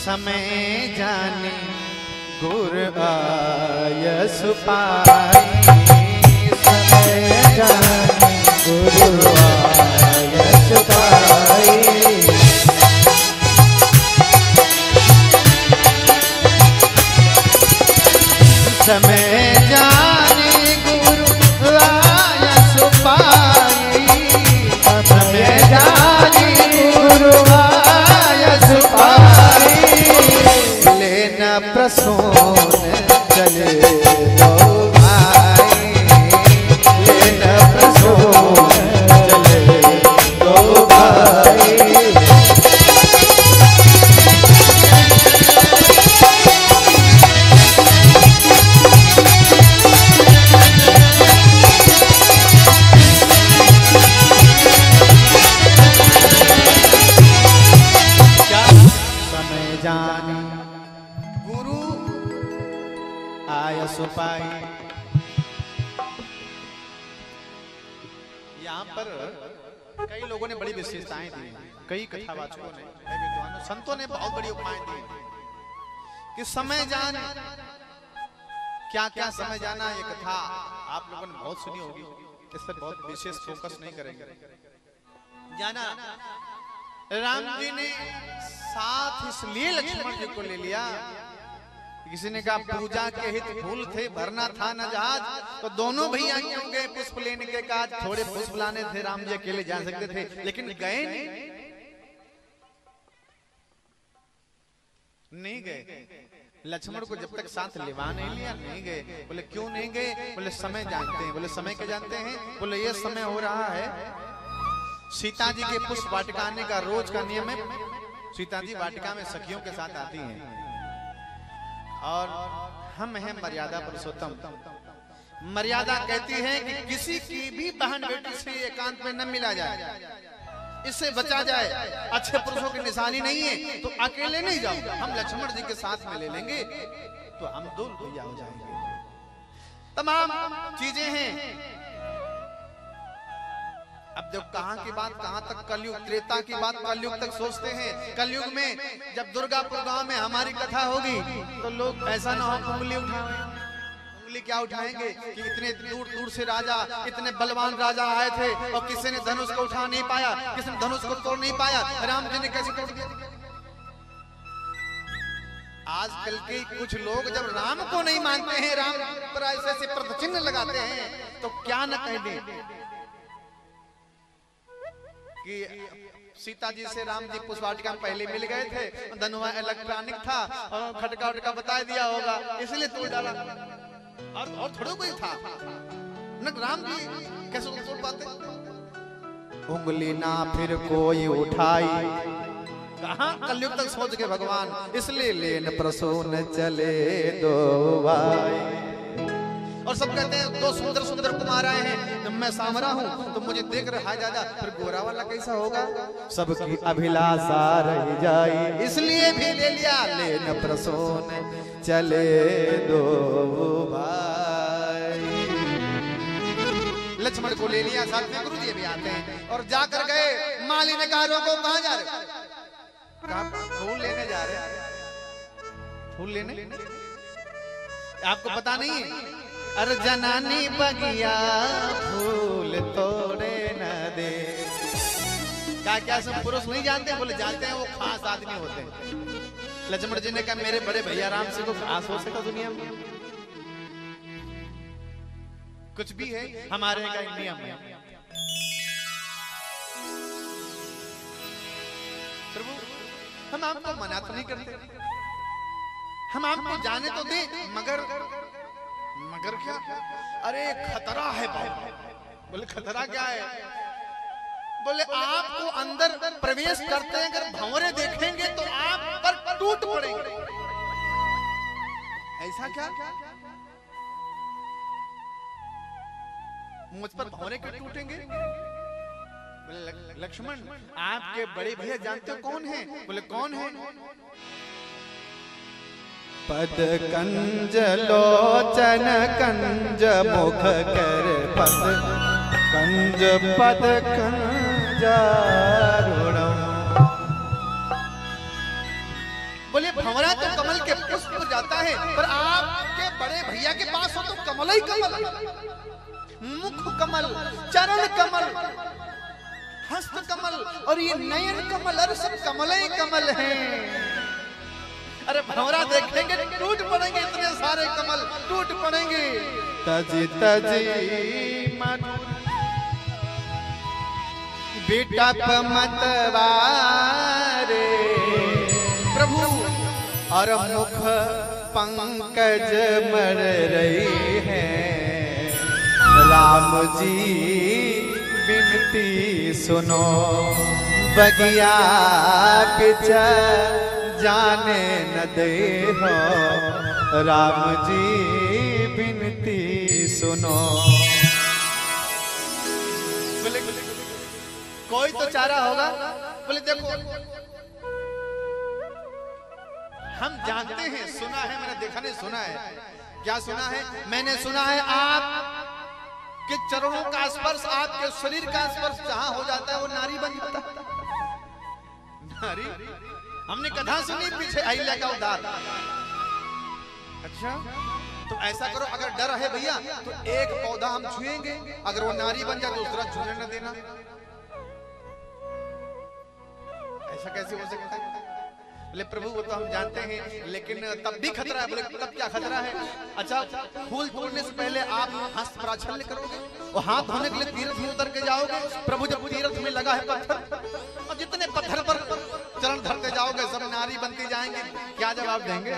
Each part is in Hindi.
समय जाने गुर आयस पाई, समय जाने गुरु आयस पाई। समय जाने गुरु आयस पाई, समय जाने गुरु आयस पाई। लेना प्रसून चले दो भाई, लेना प्रसून चले दो भाई। पाई। यहाँ पर कई लोगों ने बड़ी विशेषताएं दी, कई कथावाचकों ने, कई विद्वानों, संतों ने बहुत बड़ी उपमाएं दी कि समय जान, क्या क्या समय जाना। ये कथा आप लोगों ने बहुत सुनी होगी, इस पर बहुत विशेष फोकस नहीं करेंगे। जाना राम जी ने साथ इसलिए लक्ष्मण जी को ले लिया, किसी ने कहा पूजा के हित फूल थे, भरना था न जहाज, तो दोनों भैया क्यों गए पुष्प लेने के काज। थोड़े पुष्प लाने थे, राम जी अकेले जा सकते थे, लेकिन गए नहीं गए। लक्ष्मण को जब तक साथ लेवा नहीं लिया नहीं गए। बोले क्यों नहीं गए? बोले समय जानते हैं। बोले समय क्या जानते हैं? बोले ये समय हो रहा है सीता जी के पुष्प वाटिका आने का, रोज का नियम है। सीता जी वाटिका में सखियों के साथ आती हैं और हम हैं मर्यादा पुरुषोत्तम। मर्यादा कहती है कि किसी की भी बहन बेटी से एकांत में न मिला जाए, इससे बचा जाए। अच्छे पुरुषों की निशानी नहीं है तो अकेले नहीं जाओ, हम लक्ष्मण जी के साथ में ले लेंगे तो हम दो भैया हो जाएंगे। तमाम चीजें हैं। अब जब कहां की बात कहां तक, कलयुग त्रेता की बात कलयुग तक सोचते हैं। कलयुग में जब दुर्गापुर गांव में हमारी कथा होगी तो लोग ऐसा ना हो उंगली उठाएं। उंगली क्या उठाएंगे कि इतने दूर दूर से राजा, इतने बलवान राजा आए थे और किसी ने धनुष को उठा नहीं पाया, किसी ने धनुष को तोड़ नहीं पाया, राम जी ने कैसे तोड़ दिया। आजकल के कुछ लोग जब राम को नहीं मानते हैं, राम पर ऐसे प्रदचिन्ह लगाते हैं, तो क्या न कह दें कि सीता जी से राम जी पुष्प वाटिका पहले मिल गए थे, धनुआ इलेक्ट्रॉनिक था और खटका उटका बता दिया होगा इसलिए तोड़ डाला, और थोड़ा कोई था न। राम जी कैसे तोड़ पाते? उंगली ना फिर कोई उठाई, कहां कलयुग तक सोच के भगवान, इसलिए लेन प्रसून चले दो भाई। और सब कहते हैं दो सुंदर सुंदर कुमार आए हैं, जब मैं सामरा हूं तो मुझे देख रहा ज्यादा, फिर गोरा वाला कैसा होगा? सबकी अभिलाषा रह जाई, इसलिए भी ले लिया लेन प्रसून चले दो भाई। लक्ष्मण को ले लिया, साथ में गुरु जी भी आते हैं और जाकर गए। माली ने कहा रोको, कहां जा रहे? कहा फूल लेने जा रहे हैं। फूल लेने? आपको पता नहीं है? अरे जनानी बगिया फूल तोड़े न दे। क्या सब पुरुष नहीं जानते? बोले जानते हैं, वो खास आदमी होते हैं। लक्ष्मण जी ने कहा मेरे बड़े भैया राम से को खास हो सकता दुनिया में? कुछ भी है, हमारे का नियम है। प्रभु हम आपको मना तो नहीं करते, हम आपको जाने तो दे, मगर क्या? अरे खतरा है भाई। बोले खतरा क्या है? बोले आपको अंदर प्रवेश करते हैं अगर भंवरे देखेंगे तो आप पर टूट पड़ेंगे। ऐसा क्या? मुझ पर भंवरे क्यों टूटेंगे? बोले लक्ष्मण आपके बड़े भैया जानते हो कौन है? बोले कौन है? पद कंज लोचन कंज मुख कर पद कंज पद कंजारुणम। बोले भंवरा तो कमल के पुष्प पर जाता है, पर आपके बड़े भैया के पास हो तो कमल ही कमल, मुख कमल, चरण कमल, हस्त कमल और ये नयन कमल, अरे सब कमल ही कमल हैं। अरे भंवरा देखेंगे टूट पड़ेंगे, इतने सारे कमल टूट पड़ेंगे। तजी तजी मधुर बेटा पमतवारे प्रभु और मुख पंकज मर रही है। राम जी विनती सुनो, बगिया पिछ जाने न दे हो। राम जी विनती सुनो। बोले कोई तो चारा होगा। बोले देखो हम जानते हैं, सुना है, मैंने देखा नहीं, सुना है। क्या सुना है? मैंने सुना है आप के चरणों का स्पर्श, आपके शरीर का स्पर्श जहां हो जाता है वो नारी बन जाता है। नारी, हमने कथा सुनी पीछे अहिल्या का उद्धार। अच्छा तो ऐसा करो, अगर डर है भैया तो एक पौधा हम छुएंगे, अगर वो नारी बन जाए तो दूसरा छूने न देना। ऐसा कैसे हो सकता है? बोले प्रभु वो तो हम जानते हैं, लेकिन तब भी खतरा है। बोले तब क्या खतरा है? अच्छा फूल तोड़ने से पहले आप हस्त प्राचल्य करोगे और हाथ धोने के लिए तीर्थ में उतर के जाओगे। प्रभु जब तीर्थ में लगा है पत्थर, और जितने पत्थर पर चरण धरते जाओगे सब नारी बनती जाएंगे, क्या जवाब देंगे?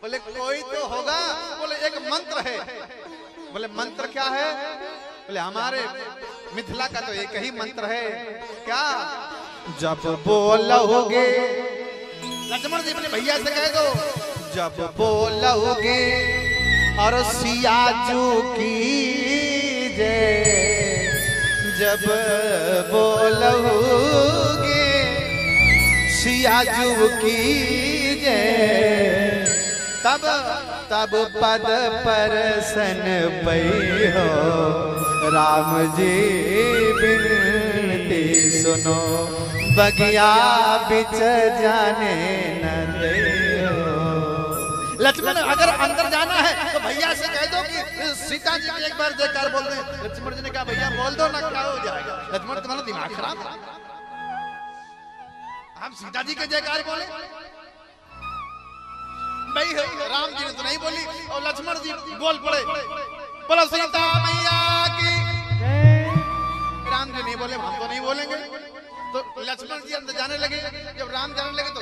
बोले कोई तो होगा। बोले एक मंत्र है। बोले मंत्र क्या है? बोले हमारे मिथिला का तो एक ही मंत्र है। क्या? जब बोलोगे, लक्ष्मण जी अपने भैया से कह दो, जब बोलोगे और सियाजू की जय, जब बोलोगे सियाजू की जय, तब तब पद परसन पई हो। राम जी विनती सुनो, बगिया बिच जाने न दे हो। लक्ष्मण अगर अंदर जाना है तो भैया से कह दो कि सीता जी की एक बार जयकार बोल दे। लक्ष्मण जी ने कहा भैया बोल दो ना, क्या हो जाएगा? लक्ष्मण तुम्हारा दिमाग खराब है, हम सीता जी के जयकार बोले भाई? राम जी ने तो नहीं बोली और लक्ष्मण जी बोल पड़े, बोलो सीता मैया की। राम जी नहीं बोले, हम तो नहीं बोलेंगे। तो लक्ष्मण जी अंदर जाने लगे। जब राम जाने लगे तो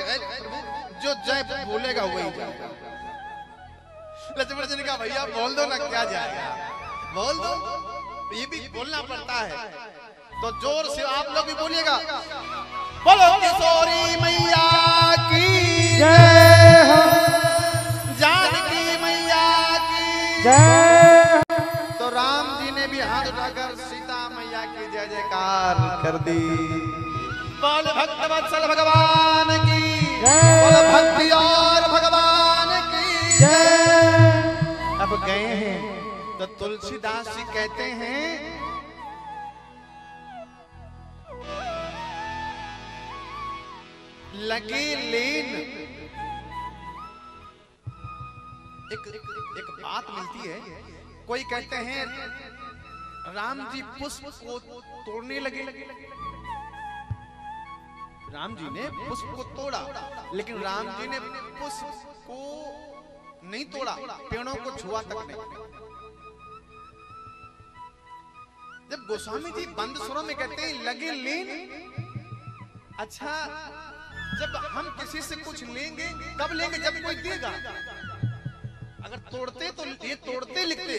जो जय बोलेगा वही जाएगा। लक्ष्मण जी ने कहा भैया बोल दो ना, क्या जाएगा? बोल दो, ये भी बोलना पड़ता है। तो जोर से आप लोग भी बोलिएगा, बोलो किशोरी मैया की जय हो, जानकी मैया की जय। तो राम जी ने भी हाथ उठाकर सीता मैया की जय जयकार कर दी। बोल भक्त वत्सल भगवान की जय, बोल भक्ति और भगवान की जय। अब गए हैं तो तुलसीदास जी कहते हैं, लगे लेन। एक बात मिलती है, कोई कहते हैं राम जी पुष्प को तोड़ने लगे। राम जी ने पुष्प को तोड़ा, लेकिन राम जी ने पुष्प को नहीं तोड़ा, पेड़ों को छुआ तक नहीं। जब गोस्वामी जी बंद स्वरों में कहते हैं लगे लेन, अच्छा जब हम किसी से कुछ लेंगे कब लेंगे? जब कोई देगा। अगर तोड़ते तो ये तोड़ते लिखते,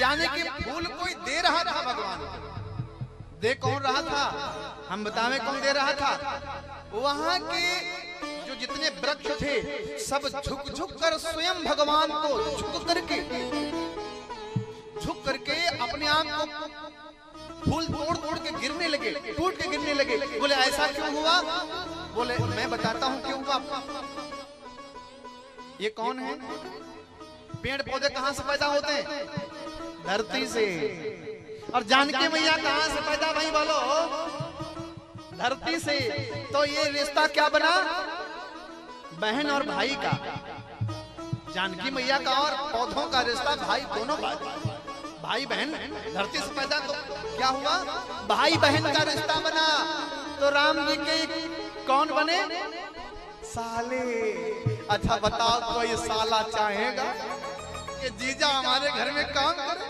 यानी कि फूल कोई दे रहा था भगवान। दे कौन रहा था? हम बतावें कौन दे रहा था? वहां के जो जितने वृक्ष थे सब झुक झुक कर स्वयं भगवान को झुक करके अपने आप को फूल तोड़ तोड़ के गिरने लगे, टूट के गिरने लगे। बोले ऐसा क्यों हुआ? बोले मैं बताता हूं क्यों हुआ। ये कौन है? पेड़ पौधे कहां से पैदा होते हैं? धरती से। और जानकी मैया कहां से पैदा भाई बोलो? धरती से, तो ये रिश्ता क्या बना? बहन और भाई का। जानकी मैया का और पौधों का रिश्ता भाई दोनों का, भाई बहन धरती से पैदा, तो क्या हुआ? भाई बहन का रिश्ता बना। तो राम जी के कौन बने? साले। अच्छा बताओ, कोई साला चाहेगा कि जीजा हमारे घर में काम करे?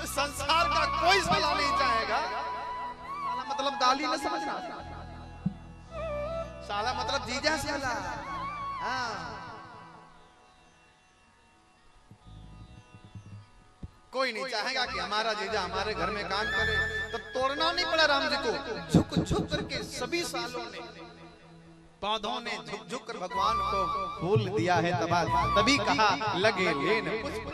संसार का कोई साला नहीं चाहेगा। साला मतलब गाली में समझना, साला मतलब जीजा साला। हाँ, कोई नहीं चाहेगा कि हमारा जीजा हमारे घर में काम करे। तो तोड़ना नहीं पड़ा राम जी को, झुक झुक करके सभी सालों ने, पौधों ने झुक झुक कर भगवान को फूल दिया है। तभी कहा लगे लेन पुष्प।